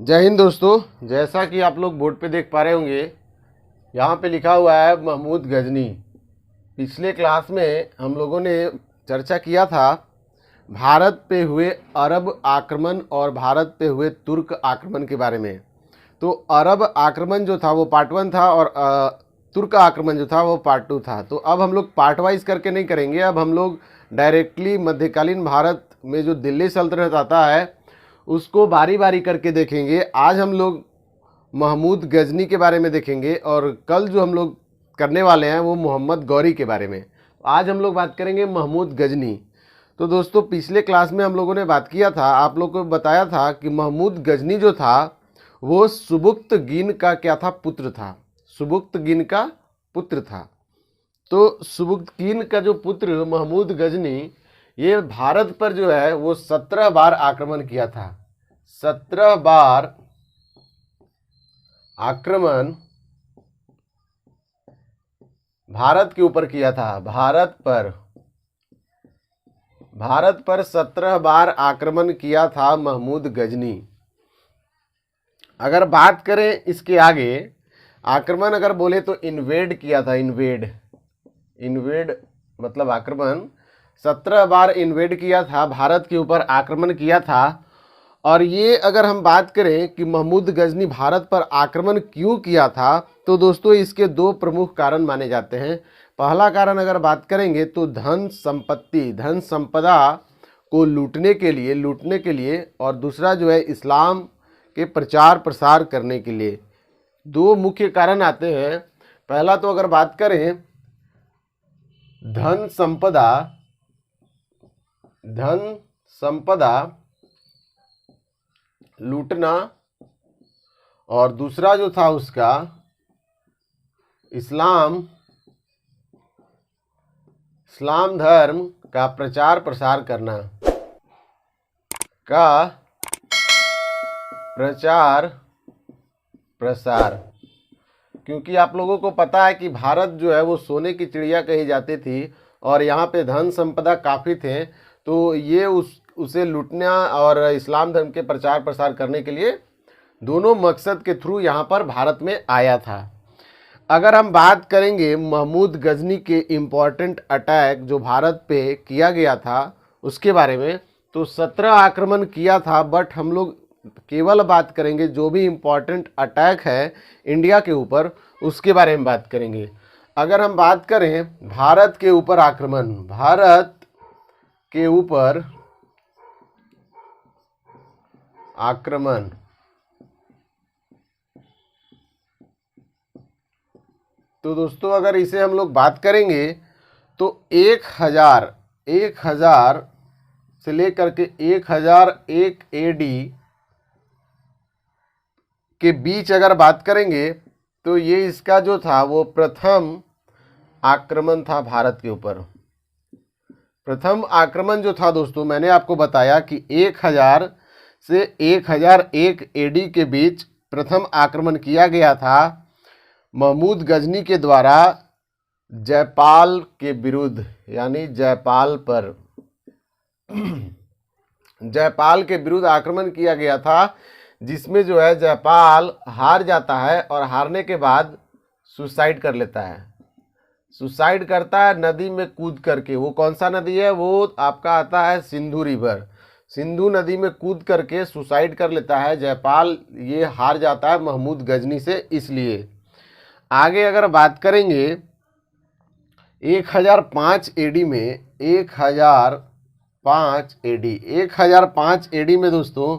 जय हिंद दोस्तों। जैसा कि आप लोग बोर्ड पे देख पा रहे होंगे, यहाँ पे लिखा हुआ है महमूद गजनी। पिछले क्लास में हम लोगों ने चर्चा किया था भारत पे हुए अरब आक्रमण और भारत पे हुए तुर्क आक्रमण के बारे में। तो अरब आक्रमण जो था वो पार्ट 1 था और तुर्क आक्रमण जो था वो पार्ट 2 था। तो अब हम लोग पार्ट वाइज करके नहीं करेंगे, अब हम लोग डायरेक्टली मध्यकालीन भारत में जो दिल्ली सल्तनत आता है उसको बारी बारी करके देखेंगे। आज हम लोग महमूद गजनी के बारे में देखेंगे और कल जो हम लोग करने वाले हैं वो मोहम्मद गौरी के बारे में। आज हम लोग बात करेंगे महमूद गजनी। तो दोस्तों, पिछले क्लास में हम लोगों ने बात किया था, आप लोग को बताया था कि महमूद गजनी जो था वो सुबुक्तगीन का क्या था, पुत्र था। सुबुक्तगीन का पुत्र था। तो सुबुक्तगीन का जो पुत्र महमूद गजनी, ये भारत पर जो है वो 17 बार आक्रमण किया था। 17 बार आक्रमण भारत के ऊपर किया था। भारत पर 17 बार आक्रमण किया था महमूद गजनी। अगर बात करें इसके आगे, आक्रमण अगर बोले तो इन्वेड किया था। इन्वेड मतलब आक्रमण। 17 बार इन्वेड किया था, भारत के ऊपर आक्रमण किया था। और ये अगर हम बात करें कि महमूद गजनी भारत पर आक्रमण क्यों किया था, तो दोस्तों इसके दो प्रमुख कारण माने जाते हैं। पहला कारण अगर बात करेंगे तो धन संपदा को लूटने के लिए, और दूसरा जो है इस्लाम के प्रचार प्रसार करने के लिए। दो मुख्य कारण आते हैं। पहला तो अगर बात करें धन संपदा लूटना, और दूसरा जो था उसका इस्लाम धर्म का प्रचार प्रसार करना, क्योंकि आप लोगों को पता है कि भारत जो है वो सोने की चिड़िया कही जाती थी और यहाँ पे धन संपदा काफ़ी थे। तो ये उसे लूटना और इस्लाम धर्म के प्रचार प्रसार करने के लिए दोनों मकसद के थ्रू यहाँ पर भारत में आया था। अगर हम बात करेंगे महमूद गजनी के इम्पॉर्टेंट अटैक जो भारत पे किया गया था उसके बारे में, तो 17 आक्रमण किया था, बट हम लोग केवल बात करेंगे जो भी इम्पॉर्टेंट अटैक है इंडिया के ऊपर उसके बारे में बात करेंगे। अगर हम बात करें भारत के ऊपर आक्रमण, तो दोस्तों अगर इसे हम लोग बात करेंगे तो 1000 से लेकर के 1001 एडी के बीच अगर बात करेंगे तो ये इसका जो था वो प्रथम आक्रमण था भारत के ऊपर। प्रथम आक्रमण जो था दोस्तों, मैंने आपको बताया कि 1000 से 1001 एडी के बीच प्रथम आक्रमण किया गया था महमूद गजनी के द्वारा जयपाल के विरुद्ध, यानी जयपाल के विरुद्ध आक्रमण किया गया था, जिसमें जो है जयपाल हार जाता है और हारने के बाद सुसाइड कर लेता है। सुसाइड करता है नदी में कूद करके। वो कौन सा नदी है? वो आपका आता है सिंधु रिवर। सिंधु नदी में कूद करके सुसाइड कर लेता है जयपाल। ये हार जाता है महमूद गजनी से। इसलिए आगे अगर बात करेंगे 1005 एडी में, 1005 एडी में दोस्तों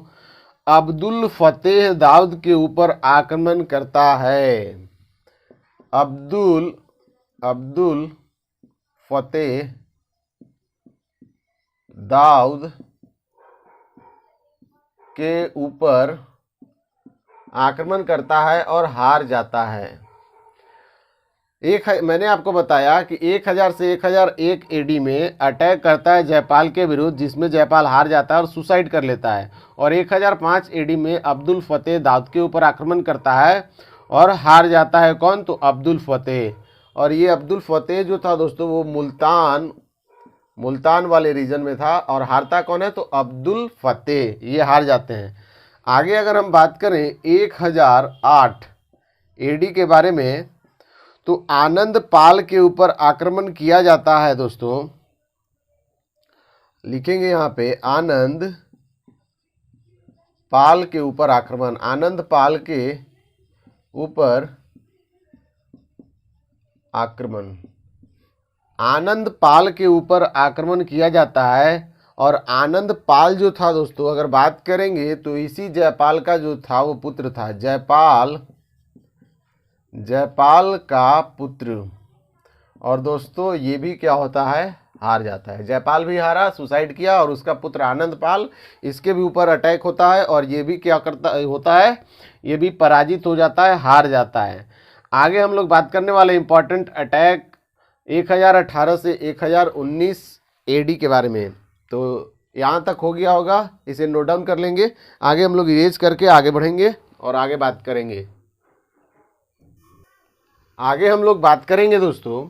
अब्दुल फतेह दाऊद के ऊपर आक्रमण करता है। अब्दुल फतेह दाऊद के ऊपर आक्रमण करता है और हार जाता है। मैंने आपको बताया कि 1000 से 1001 एडी में अटैक करता है जयपाल के विरुद्ध, जिसमें जयपाल हार जाता है और सुसाइड कर लेता है। और 1005 एडी में अब्दुल फतेह दाऊद के ऊपर आक्रमण करता है और हार जाता है। कौन? तो अब्दुल फतेह। और ये अब्दुल फतेह जो था दोस्तों वो मुल्तान वाले रीजन में था। और हारता कौन है? तो अब्दुल फतेह। ये हार जाते हैं। आगे अगर हम बात करें 1008 एडी के बारे में, तो आनंद पाल के ऊपर आक्रमण किया जाता है दोस्तों। लिखेंगे यहाँ पे आनंद पाल के ऊपर आक्रमण, आनंद पाल के ऊपर आक्रमण, आनंद पाल के ऊपर आक्रमण किया जाता है। और आनंद पाल जो था दोस्तों, अगर बात करेंगे तो इसी जयपाल का जो था वो पुत्र था, जयपाल का पुत्र। और दोस्तों ये भी क्या होता है, हार जाता है। जयपाल भी हारा, सुसाइड किया, और उसका पुत्र आनंद पाल, इसके भी ऊपर अटैक होता है और ये भी क्या करता होता है, ये भी पराजित हो जाता है, हार जाता है। आगे हम लोग बात करने वाले इंपॉर्टेंट अटैक 1018 से 1019 एडी के बारे में। तो यहाँ तक हो गया होगा, इसे नोट डाउन कर लेंगे। आगे हम लोग इरेज करके आगे बढ़ेंगे और आगे बात करेंगे। आगे हम लोग बात करेंगे दोस्तों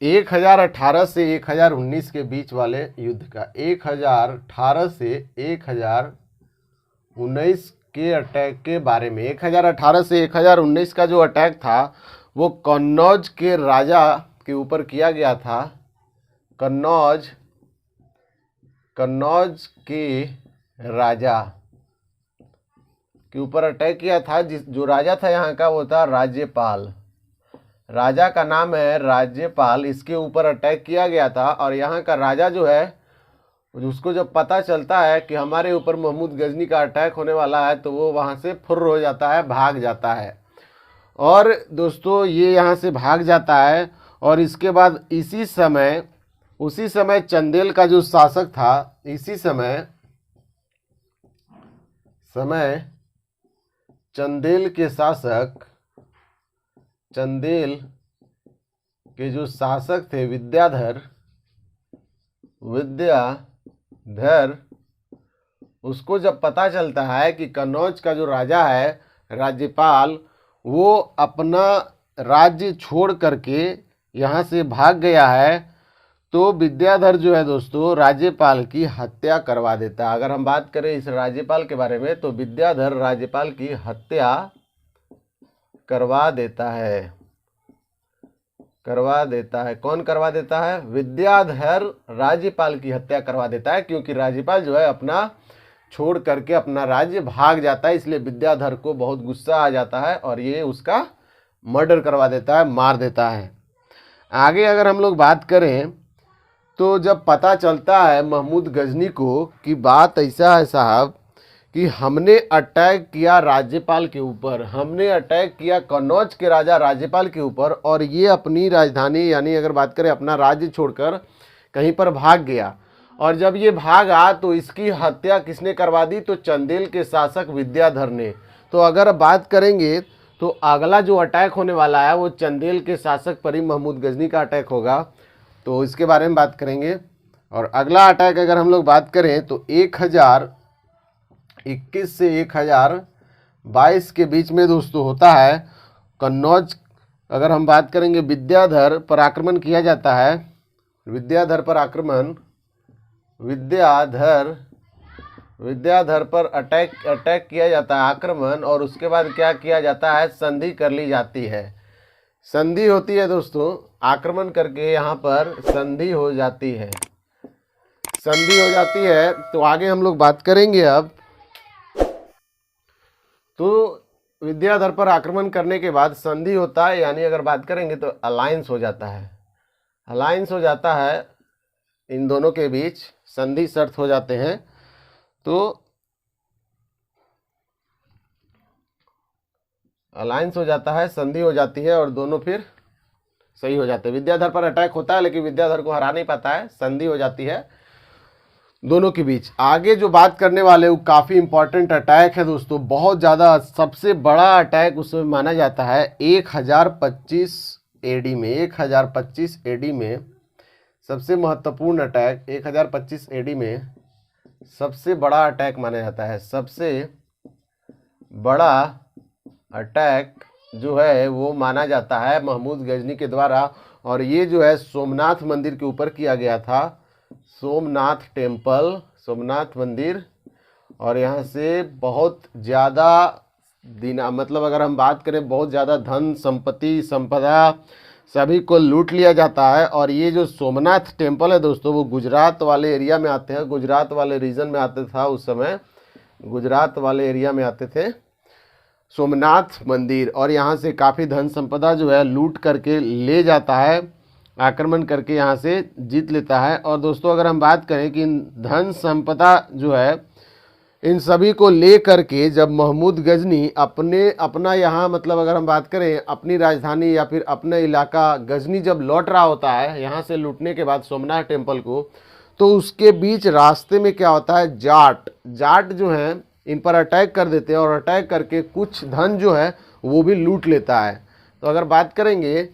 1018 से 1019 के बीच वाले युद्ध का। 1018 से 1019 के अटैक के बारे में। 1018 से 1019 का जो अटैक था वो कन्नौज के राजा के ऊपर किया गया था। कन्नौज के राजा के ऊपर अटैक किया था। जो राजा था यहाँ का वो था राज्यपाल, राजा का नाम है राज्यपाल, इसके ऊपर अटैक किया गया था। और यहाँ का राजा जो है, उसको जब पता चलता है कि हमारे ऊपर महमूद गजनी का अटैक होने वाला है, तो वो वहाँ से फुर्र हो जाता है, भाग जाता है। और दोस्तों ये यहाँ से भाग जाता है। और इसके बाद उसी समय चंदेल का जो शासक था, इसी समय चंदेल के जो शासक थे विद्याधर, उसको जब पता चलता है कि कन्नौज का जो राजा है राज्यपाल, वो अपना राज्य छोड़ करके यहाँ से भाग गया है, तो विद्याधर जो है दोस्तों राज्यपाल की हत्या करवा देता है। अगर हम बात करें इस राज्यपाल के बारे में, तो विद्याधर राज्यपाल की हत्या करवा देता है। कौन करवा देता है? विद्याधर राज्यपाल की हत्या करवा देता है, क्योंकि राज्यपाल जो है अपना छोड़ करके अपना राज्य भाग जाता है। इसलिए विद्याधर को बहुत गुस्सा आ जाता है और ये उसका मर्डर करवा देता है, मार देता है। आगे अगर हम लोग बात करें, तो जब पता चलता है महमूद गजनी को कि बात ऐसा है साहब कि हमने अटैक किया राज्यपाल के ऊपर, हमने अटैक किया कन्नौज के राजा राज्यपाल के ऊपर, और ये अपनी राजधानी यानी अगर बात करें अपना राज्य छोड़कर कहीं पर भाग गया। और जब ये भागा तो इसकी हत्या किसने करवा दी? तो चंदेल के शासक विद्याधर ने। तो अगर बात करेंगे तो अगला जो अटैक होने वाला है वो चंदेल के शासक पर ही महमूद गजनी का अटैक होगा, तो इसके बारे में बात करेंगे। और अगला अटैक अगर हम लोग बात करें तो 1021 से 1022 के बीच में दोस्तों होता है। कन्नौज अगर हम बात करेंगे विद्याधर पर आक्रमण किया जाता है, विद्याधर पर अटैक किया जाता है, आक्रमण। और उसके बाद क्या किया जाता है? संधि कर ली जाती है। संधि होती है दोस्तों, आक्रमण करके यहाँ पर संधि हो जाती है, तो आगे हम लोग बात करेंगे अब। तो विद्याधर पर आक्रमण करने के बाद संधि होता है, यानी अगर बात करेंगे तो अलायंस हो जाता है, इन दोनों के बीच संधि शर्त हो जाते हैं। तो अलायंस हो जाता है, संधि हो जाती है और दोनों फिर सही हो जाते हैं। विद्याधर पर अटैक होता है लेकिन विद्याधर को हरा नहीं पाता है, संधि हो जाती है दोनों के बीच। आगे जो बात करने वाले वो काफ़ी इंपॉर्टेंट अटैक है दोस्तों, बहुत ज़्यादा, सबसे बड़ा अटैक उसमें माना जाता है 1025 एडी में। 1025 एडी में सबसे महत्वपूर्ण अटैक, 1025 एडी में सबसे बड़ा अटैक माना जाता है। सबसे बड़ा अटैक जो है वो माना जाता है महमूद गजनी के द्वारा, और ये जो है सोमनाथ मंदिर के ऊपर किया गया था, सोमनाथ मंदिर। और यहाँ से बहुत ज़्यादा दिन मतलब अगर हम बात करें बहुत ज़्यादा धन संपत्ति संपदा सभी को लूट लिया जाता है। और ये जो सोमनाथ टेम्पल है दोस्तों वो गुजरात वाले एरिया में आते हैं, गुजरात वाले रीजन में आते था उस समय, गुजरात वाले एरिया में आते थे सोमनाथ मंदिर। और यहाँ से काफ़ी धन संपदा जो है लूट करके ले जाता है, आक्रमण करके यहाँ से जीत लेता है। और दोस्तों अगर हम बात करें कि धन संपदा जो है इन सभी को ले करके जब महमूद गजनी अपना यहाँ मतलब अगर हम बात करें अपनी राजधानी या फिर अपना इलाका गजनी जब लौट रहा होता है यहाँ से लूटने के बाद सोमनाथ टेम्पल को, तो उसके बीच रास्ते में क्या होता है, जाट जो हैं इन पर अटैक कर देते हैं और अटैक करके कुछ धन जो है वो भी लूट लेता है। तो अगर बात करेंगे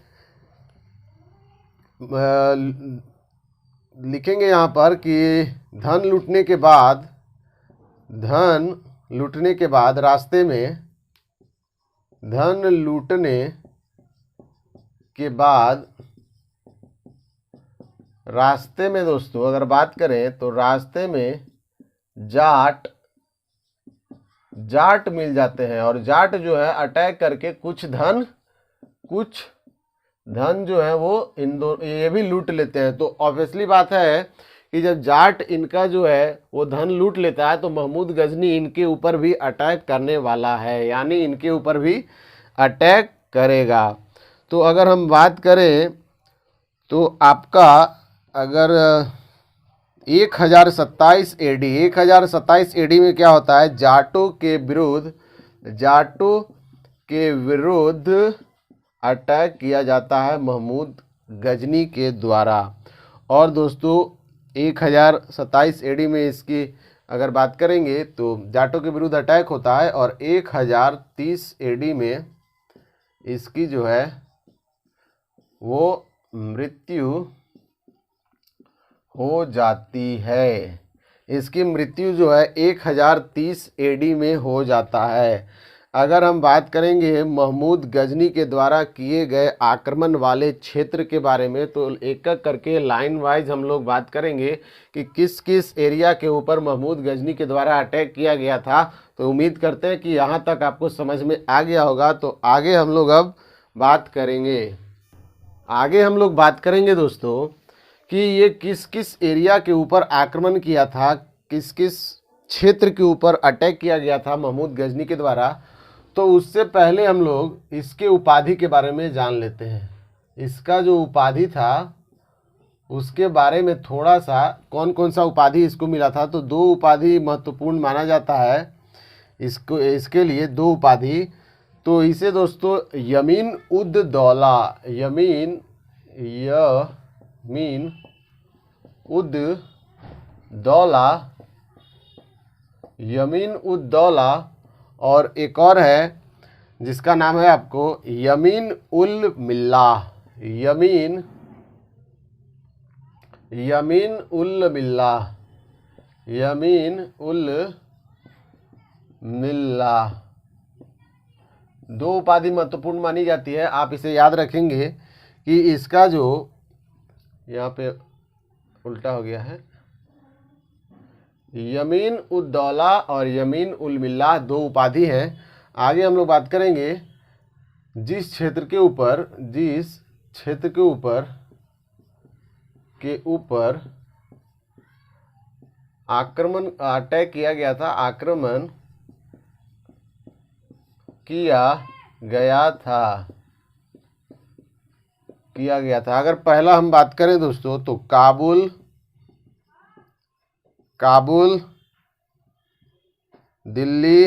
लिखेंगे यहाँ पर कि धन लूटने के बाद रास्ते में धन लूटने के बाद रास्ते में दोस्तों अगर बात करें तो रास्ते में जाट मिल जाते हैं और जाट जो है अटैक करके कुछ धन जो है वो ये भी लूट लेते हैं। तो ऑब्वियसली बात है कि जब जाट इनका जो है वो धन लूट लेता है तो महमूद गजनी इनके ऊपर भी अटैक करने वाला है, यानी इनके ऊपर भी अटैक करेगा। तो अगर हम बात करें तो आपका अगर 1027 एडी में क्या होता है, जाटों के विरुद्ध अटैक किया जाता है महमूद गजनी के द्वारा। और दोस्तों 1027 एडी में इसकी अगर बात करेंगे तो जाटों के विरुद्ध अटैक होता है और 1030 एडी में इसकी जो है वो मृत्यु हो जाती है। इसकी मृत्यु जो है 1030 एडी में हो जाता है। अगर हम बात करेंगे महमूद गजनी के द्वारा किए गए आक्रमण वाले क्षेत्र के बारे में तो एक एक करके लाइन वाइज हम लोग बात करेंगे कि किस किस एरिया के ऊपर महमूद गजनी के द्वारा अटैक किया गया था। तो उम्मीद करते हैं कि यहाँ तक आपको समझ में आ गया होगा। तो आगे हम लोग अब बात करेंगे दोस्तों कि ये किस किस एरिया के ऊपर आक्रमण किया था, किस किस क्षेत्र के ऊपर अटैक किया गया था महमूद गजनी के द्वारा। तो उससे पहले हम लोग इसके उपाधि के बारे में जान लेते हैं। इसका जो उपाधि था उसके बारे में थोड़ा सा, कौन कौन सा उपाधि इसको मिला था। तो 2 उपाधि महत्वपूर्ण माना जाता है इसके लिए 2 उपाधि। तो इसे दोस्तों यमीन उद दौला और एक और है जिसका नाम है आपको यमीन उल मिल्लाह। दो उपाधि महत्वपूर्ण मानी जाती है। आप इसे याद रखेंगे कि इसका जो यहाँ पे उल्टा हो गया है, यमीन उद दौला और यमीन उल मिल्लाह 2 उपाधि हैं। आगे हम लोग बात करेंगे जिस क्षेत्र के ऊपर अटैक किया गया था, आक्रमण किया गया था। अगर पहला हम बात करें दोस्तों तो काबुल दिल्ली।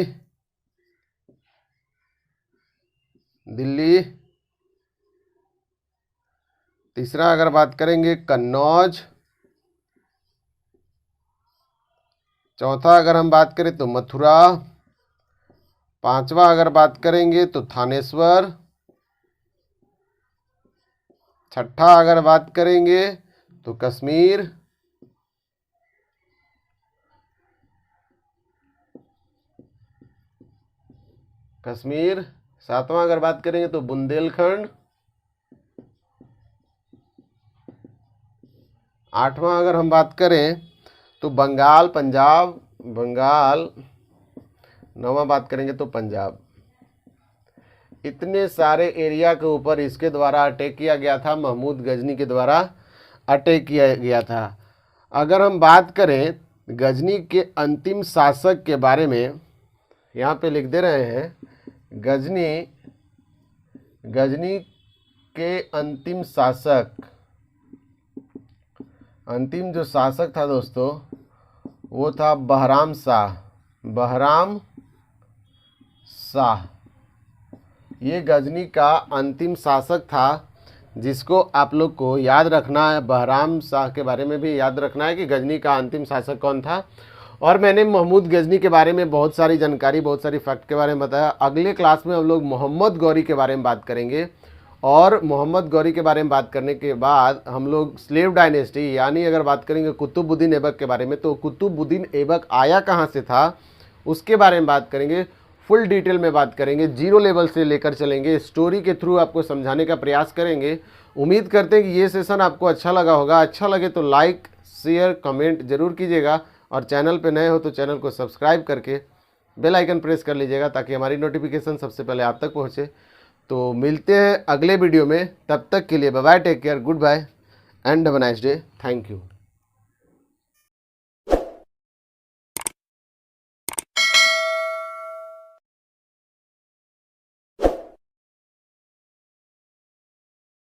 तीसरा अगर बात करेंगे कन्नौज। चौथा अगर हम बात करें तो मथुरा। 5वां अगर बात करेंगे तो थानेश्वर। 6ठा अगर बात करेंगे तो कश्मीर। 7वां अगर बात करेंगे तो बुंदेलखंड। 8वां अगर हम बात करें तो बंगाल, पंजाब, बंगाल, 9वां बात करेंगे तो पंजाब। इतने सारे एरिया के ऊपर इसके द्वारा अटैक किया गया था, महमूद गजनी के द्वारा अटैक किया गया था। अगर हम बात करें गजनी के अंतिम शासक के बारे में, यहाँ पे लिख दे रहे हैं गजनी के अंतिम शासक, अंतिम जो शासक था दोस्तों वो था बहराम शाह। ये गजनी का अंतिम शासक था, जिसको आप लोग को याद रखना है। बहराम शाह के बारे में भी याद रखना है कि गजनी का अंतिम शासक कौन था। और मैंने महमूद गजनी के बारे में बहुत सारी जानकारी, बहुत सारी फैक्ट के बारे में बताया। अगले क्लास में हम लोग मोहम्मद गौरी के बारे में बात करेंगे, और मोहम्मद गौरी के बारे में बात करने के बाद हम लोग स्लेव डायनेस्टी, यानी अगर बात करेंगे कुतुबुद्दीन ऐबक के बारे में, तो कुतुबुद्दीन ऐबक आया कहाँ से था उसके बारे में बात करेंगे। फुल डिटेल में बात करेंगे, जीरो लेवल से लेकर चलेंगे, स्टोरी के थ्रू आपको समझाने का प्रयास करेंगे। उम्मीद करते हैं कि ये सेशन आपको अच्छा लगा होगा। अच्छा लगे तो लाइक, शेयर, कमेंट जरूर कीजिएगा, और चैनल पे नए हो तो चैनल को सब्सक्राइब करके बेल आइकन प्रेस कर लीजिएगा, ताकि हमारी नोटिफिकेशन सबसे पहले आप तक पहुँचे। तो मिलते हैं अगले वीडियो में, तब तक के लिए bye bye, take care, goodbye and have a nice day, thank you.